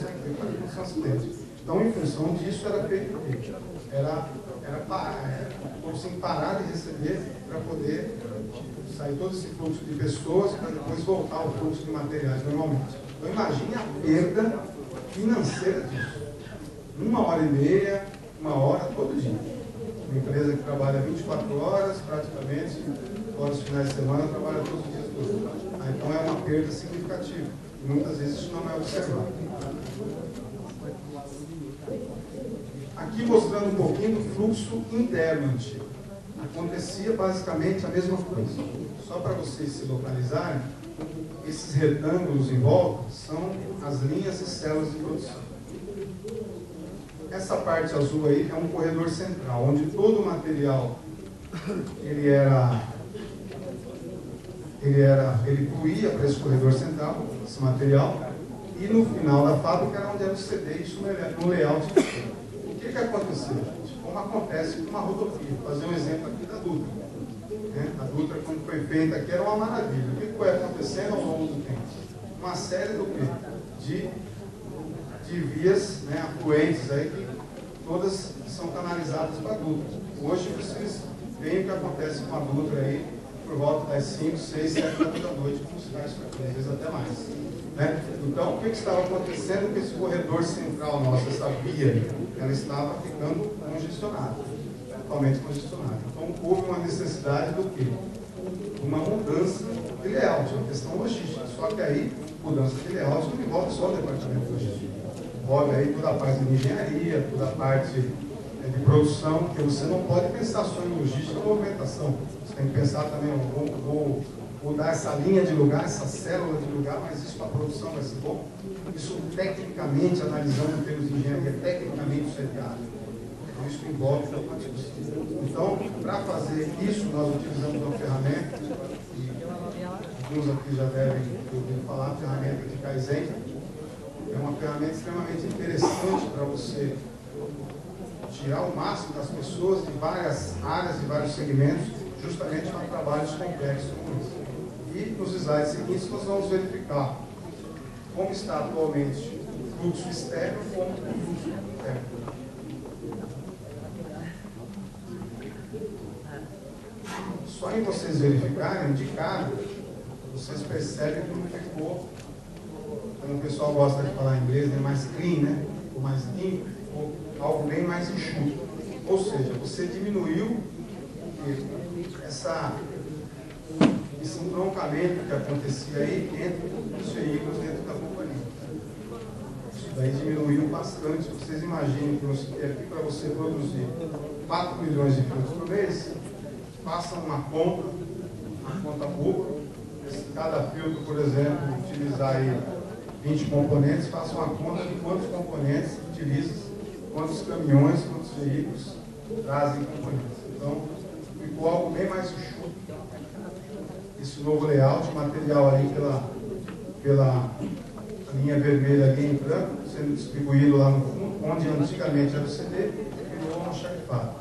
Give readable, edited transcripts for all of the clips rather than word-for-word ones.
acontecer um acidente. Então, em função disso, era feito o quê? Era sem parar de receber para poder sair todo esse fluxo de pessoas para depois voltar ao fluxo de materiais normalmente. Então, imagine a perda financeira disso. 1h30, 1 hora, todo dia. Uma empresa que trabalha 24 horas, praticamente, fora os finais de semana, trabalha todos os dias todos. Então, é uma perda significativa. E muitas vezes isso não é observado. Aqui mostrando um pouquinho do fluxo interno antigo. Acontecia basicamente a mesma coisa. Só para vocês se localizarem, esses retângulos em volta são as linhas e células de produção. Essa parte azul aí é um corredor central, onde todo o material ele fluía para esse corredor central, esse material, e no final da fábrica era onde era o CD, isso no layout. O que aconteceu, gente? Como acontece com uma rodovia. Vou fazer um exemplo aqui da Dutra. A Dutra, quando foi feita aqui, era uma maravilha. O que foi acontecendo ao longo do tempo? Uma série de vias, afluentes aí, que todas são canalizadas para a Dutra. Hoje vocês veem o que acontece com a Dutra aí, por volta das 5, 6, 7 horas da noite, como cidades às vezes até mais. Então, o que estava acontecendo com esse corredor central nosso, essa via, ela estava ficando congestionada, totalmente congestionada. Então, houve uma necessidade do quê? Uma mudança de layout, uma questão logística. Só que aí, mudança de layout não envolve só o departamento de logística. Envolve aí toda a parte de engenharia, toda a parte de produção, porque você não pode pensar só em logística ou movimentação. Você tem que pensar também, vou dar essa linha de lugar, essa célula de lugar, mas isso para a produção vai ser bom. Isso tecnicamente, analisando em termos de engenharia, tecnicamente isso é viável. Então isso envolve Então, para fazer isso, nós utilizamos uma ferramenta, e alguns aqui já devem ouvir falar, a ferramenta de Kaizen. É uma ferramenta extremamente interessante para você tirar o máximo das pessoas de várias áreas, de vários segmentos, justamente para trabalhos complexos como esse. E nos slides seguintes nós vamos verificar como está atualmente o fluxo externo como o fluxo interno. Só em vocês verificarem de cara, vocês percebem como ficou, como o pessoal gosta de falar em inglês, mais clean, ou mais limpo, ou algo bem mais enxuto. Ou seja, você diminuiu esse entroncamento que acontecia aí entre os veículos dentro da companhia. Isso daí diminuiu bastante. Vocês imaginem que aqui para você produzir 4 milhões de filtros por mês, faça uma conta boa. Se cada filtro, por exemplo, utilizar aí 20 componentes, faça uma conta de quantos componentes utiliza, quantos caminhões, quantos veículos trazem componentes. Então, ficou algo bem mais enxuto. Esse novo layout, material ali pela linha vermelha ali em branco, sendo distribuído lá no fundo, onde antigamente era o CD, virou uma charifada.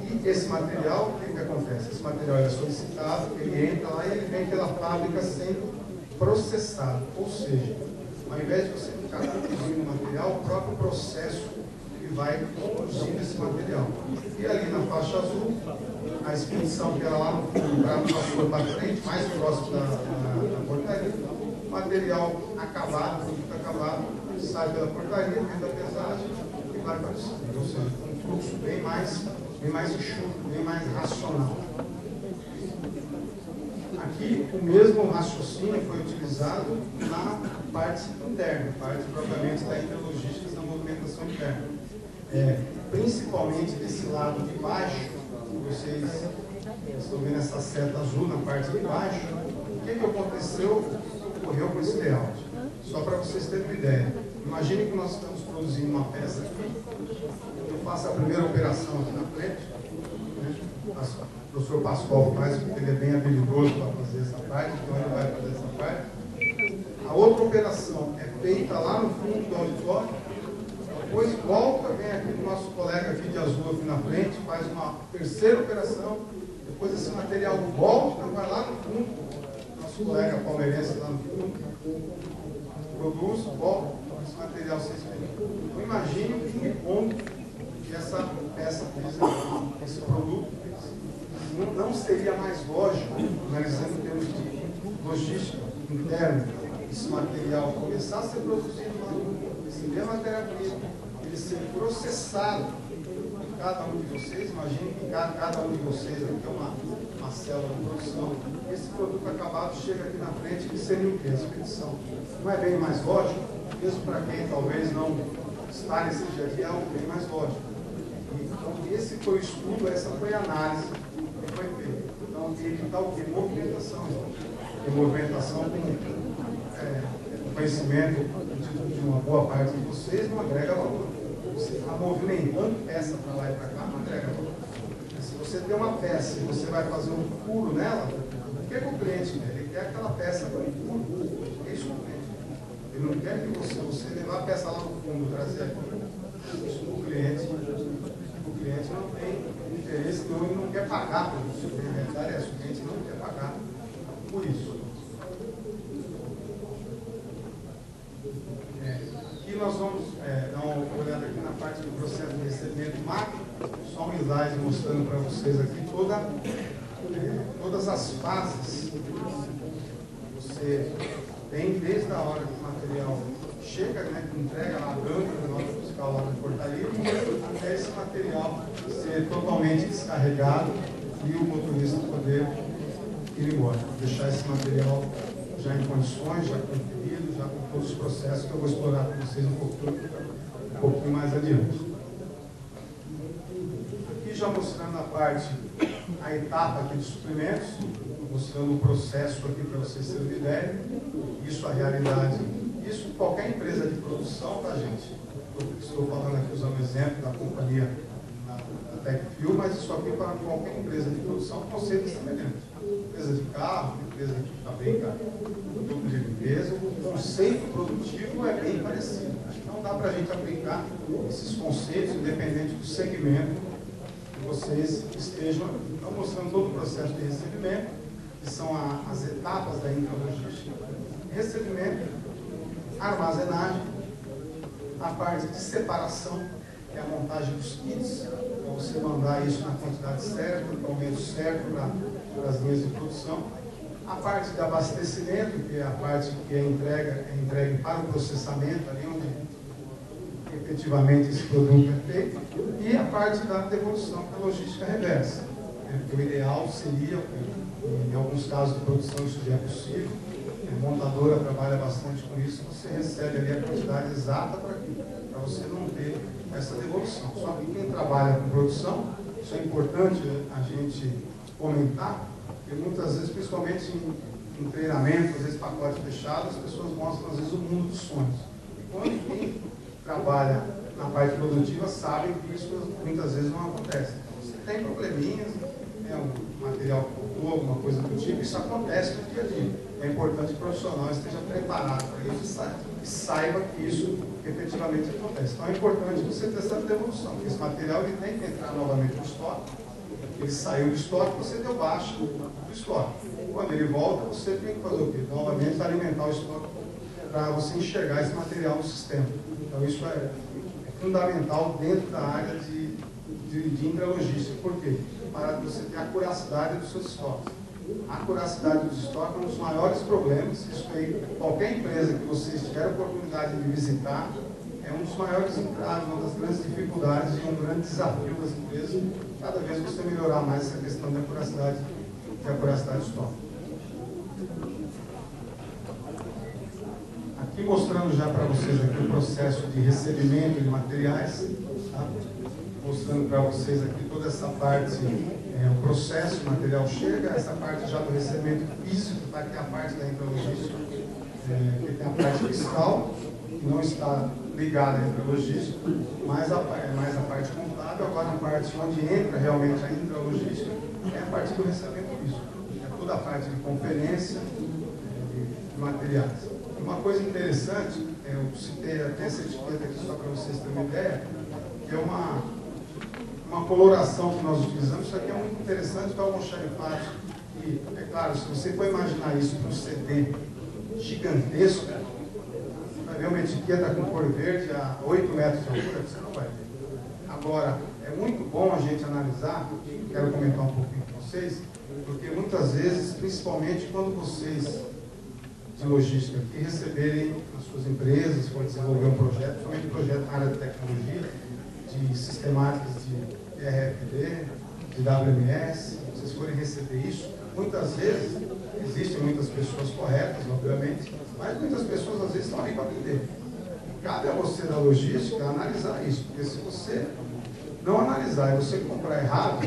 E esse material, o que acontece? Esse material é solicitado, ele entra lá e ele vem pela fábrica sendo processado. Ou seja, ao invés de você ficar produzindo material, o próprio processo que vai produzindo esse material. E ali na faixa azul, a expedição que era lá no fundo, para frente, mais próximo da portaria, o material acabado, produto acabado, sai pela portaria, vem da pesagem e vai para o sistema. Ou seja, um fluxo bem mais enxuto, bem mais racional. Aqui, o mesmo raciocínio foi utilizado na parte interna, parte propriamente da interlogística da movimentação interna. Principalmente desse lado de baixo, vocês estão vendo essa seta azul na parte de baixo. O que aconteceu, ocorreu com esse layout? Só para vocês terem uma ideia. Imagine que nós estamos produzindo uma peça aqui, eu faço a primeira operação aqui na frente, o professor Pascoal faz, porque ele é bem habilidoso para fazer essa parte, então ele vai fazer essa parte. A outra operação é feita lá no fundo do auditório, depois volta, vem aqui o nosso colega aqui de azul aqui na frente, faz uma terceira operação, depois esse material volta, vai lá no fundo, nosso colega palmeirense lá no fundo, produz, volta, esse material ser expedido. Então, imagine o ponto que essa peça fez, esse produto fez. Não seria mais lógico, analisando em termos de logística interna, esse material começar a ser produzido lá, receber a matéria-prima, ele ser processado em cada um de vocês. Imagine que cada um de vocês aqui é uma célula de produção, esse produto acabado chega aqui na frente e seria o quê? A expedição. Não é bem mais lógico? Mesmo para quem talvez não está nesse dia a dia, é bem mais lógico. Então, esse foi o estudo, essa foi a análise que foi feita. Então, ele está o quê? Movimentação. E movimentação com conhecimento de uma boa parte de vocês não agrega valor. Você está movimentando peça para lá e para cá, não agrega valor. Se você tem uma peça e você vai fazer um furo nela, o que é que o cliente quer? Ele quer aquela peça com um furo. É isso que o cliente quer. Ele não quer que você levar a peça lá no fundo, trazer aqui. Isso o cliente não tem interesse, não, ele não quer pagar por isso. A realidade é essa, o cliente não quer pagar por isso. Aqui nós vamos dar uma olhada aqui na parte do processo de recebimento macro, só um slide mostrando para vocês aqui todas as fases que você tem desde a hora que o material chega, né, que entrega lá a banca da nota fiscal lá na portaria, até esse material ser totalmente descarregado e o motorista poder ir embora, deixar esse material já em condições, já conferido, já com todos os processos que eu vou explorar com vocês um pouquinho mais adiante. Aqui já mostrando a etapa aqui de suprimentos, mostrando o processo aqui para vocês terem uma ideia. Isso a realidade, isso qualquer empresa de produção, tá, gente? Estou falando aqui usando o exemplo da companhia da TecFuel, mas isso aqui para qualquer empresa de produção, conceito semelhante. Empresa de carro, empresa que fabrica produto de limpeza, o conceito produtivo é bem parecido. Então dá para a gente aplicar esses conceitos, independente do segmento que vocês estejam. Então, mostrando todo o processo de recebimento, que são as etapas da intralogística. Recebimento, armazenagem, a parte de separação, que é a montagem dos kits, para você mandar isso na quantidade certa, no momento certo para as linhas de produção. A parte de abastecimento, que é a parte que é entregue para o processamento, ali onde efetivamente esse produto é feito, e a parte da devolução, que é a logística reversa. Porque o ideal seria, em alguns casos de produção isso já é possível, a montadora trabalha bastante com isso, você recebe ali a quantidade exata para você não ter essa devolução. Só que quem trabalha com produção, isso é importante a gente comentar, porque muitas vezes, principalmente em treinamento, às vezes pacotes fechados, as pessoas mostram às vezes o mundo dos sonhos. E quando quem trabalha na parte produtiva sabe que isso muitas vezes não acontece. Então, você tem probleminhas, um material faltou, alguma coisa do tipo, isso acontece no dia a dia. É importante que o profissional esteja preparado para isso e saiba que isso efetivamente acontece. Então é importante você ter essa devolução, porque esse material ele tem que entrar novamente no estoque. Ele saiu do estoque, você deu baixa do estoque. Quando ele volta, você tem que fazer o quê? Novamente alimentar o estoque para você enxergar esse material no sistema. Então isso é fundamental dentro da área de intralogística. Por quê? Para você ter a curacidade dos seus estoques. A curacidade dos estoques é um dos maiores problemas. Isso aí, qualquer empresa que vocês tiverem a oportunidade de visitar, é um dos maiores entraves, uma das grandes dificuldades e um grande desafio das empresas, cada vez você melhorar mais essa questão da curacidade do estoque. Aqui mostrando já para vocês aqui o processo de recebimento de materiais, tá? Mostrando para vocês aqui toda essa parte, o processo, o material chega, essa parte já do recebimento físico, tá? Que é a parte da intralogística, que tem a parte fiscal, que não está ligada à intralogística, mas a parte contábil. Agora a parte onde entra realmente a intralogística é a parte do recebimento físico, é toda a parte de conferência de materiais. Uma coisa interessante, eu citei até essa etiqueta aqui só para vocês terem uma ideia, que é uma coloração que nós utilizamos. Isso aqui é muito interessante para almoxarifado. E, é claro, se você for imaginar isso para um CD gigantesco, você vai ver uma uma etiqueta com cor verde a 8 metros de altura, você não vai ver. Agora, é muito bom a gente analisar, quero comentar um pouquinho com vocês, porque muitas vezes, principalmente quando vocês de logística aqui receberem as suas empresas, for desenvolver um projeto, principalmente um projeto na área de tecnologia, de sistemáticas de RFD, de WMS, vocês forem receber isso, muitas vezes, existem muitas pessoas corretas, obviamente, mas muitas pessoas às vezes estão ali para aprender. Cabe a você da logística analisar isso, porque se você não analisar e você comprar errado,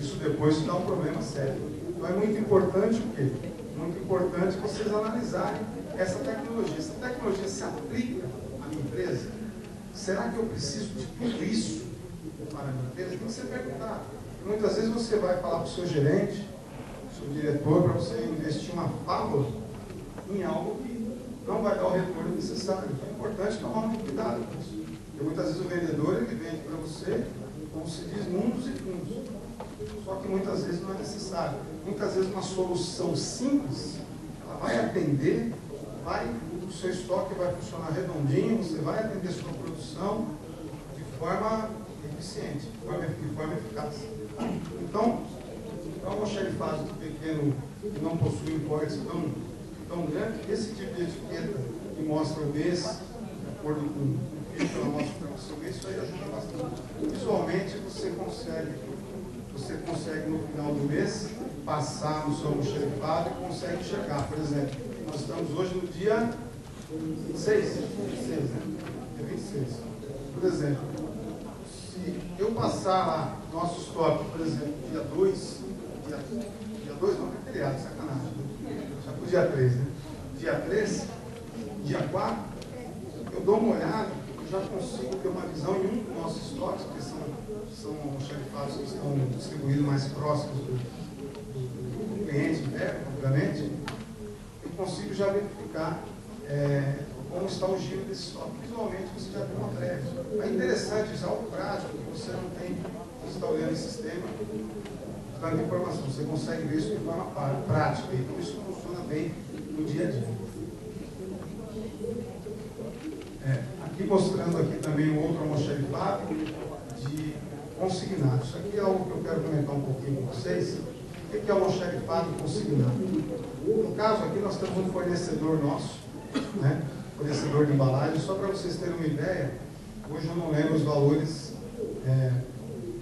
isso depois dá um problema sério. Então é muito importante o quê? Muito importante vocês analisarem essa tecnologia. Essa tecnologia se aplica à minha empresa? Será que eu preciso de tudo isso para a minha empresa? Tem que você perguntar. Muitas vezes você vai falar para o seu gerente, seu diretor, para você investir uma fábula em algo que não vai dar o retorno necessário. Então é importante tomar muito cuidado com isso. Porque muitas vezes o vendedor ele vende para você, como se diz, mundos e fundos. Só que muitas vezes não é necessário. Muitas vezes uma solução simples, ela vai atender, o seu estoque vai funcionar redondinho, você vai atender a sua produção de forma eficiente, de forma eficaz. Então, para um almoxarifado pequeno que não possui um código tão grande, esse tipo de etiqueta que mostra o mês, de acordo com o que ela mostra para você o mês, isso aí ajuda bastante. Visualmente você consegue no final do mês passar no seu almoxarifado e consegue enxergar. Por exemplo, nós estamos hoje no dia 26, né? Dia 26. Por exemplo, se eu passar lá nosso estoque, por exemplo, dia 2, dia 2 não é feriado, sacanagem, já para o dia 3, né? Dia 3, dia 4, eu dou uma olhada, eu já consigo ter uma visão em um dos nossos estoques, que são almoxarifados que estão distribuídos mais próximos do cliente interno, obviamente, eu consigo já verificar como está o giro desse estoque. Visualmente você já tem uma prévia. É interessante, isso é algo prático, que você não tem, você está olhando esse sistema, tanta informação, você consegue ver isso de forma prática, então isso funciona bem no dia a dia. Aqui mostrando aqui também um outro almoxarifado de consignado. Isso aqui é algo que eu quero comentar um pouquinho com vocês. O que é almoxarifado consignado? No caso aqui nós temos um fornecedor nosso, né? Fornecedor de embalagem. Só para vocês terem uma ideia, hoje eu não lembro os valores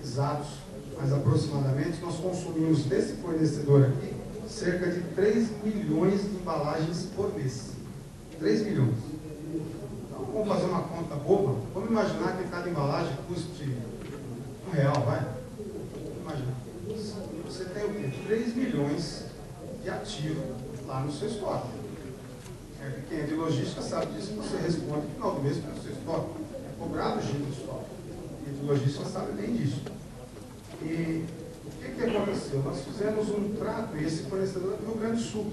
exatos, mas aproximadamente nós consumimos desse fornecedor aqui cerca de 3 milhões de embalagens por mês. 3 milhões. Então vamos fazer uma conta boba. Vamos imaginar que cada embalagem custe R$1, vai? Vamos imaginar. Você tem o quê? 3 milhões de ativo lá no seu estoque. Quem é de logística sabe disso, você responde no final do mês pelo seu estoque. É cobrado o giro do estoque. Quem é de logística sabe bem disso. E o que aconteceu? Nós fizemos um trato, e esse fornecedor é do Rio Grande do Sul.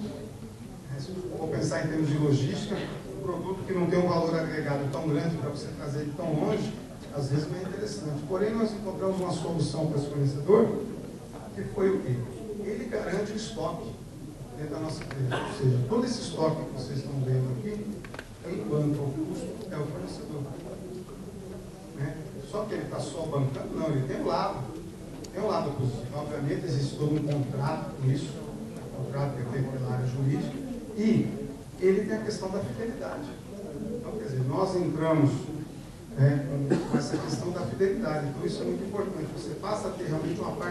Se for pensar em termos de logística, um produto que não tem um valor agregado tão grande para você trazer de tão longe, às vezes não é interessante. Porém, nós encontramos uma solução para esse fornecedor, que foi o quê? Ele garante o estoque dentro da nossa empresa. Ou seja, todo esse estoque que vocês estão vendo aqui, enquanto ao custo, é o fornecedor. Né? Só que ele está só bancando? Não, ele tem um lado. Tem um lado positivo. Obviamente, existe todo um contrato com isso, um contrato que é feito pela área jurídica, e ele tem a questão da fidelidade. Então, quer dizer, nós entramos com essa questão da fidelidade. Então, isso é muito importante. Você passa a ter realmente uma parte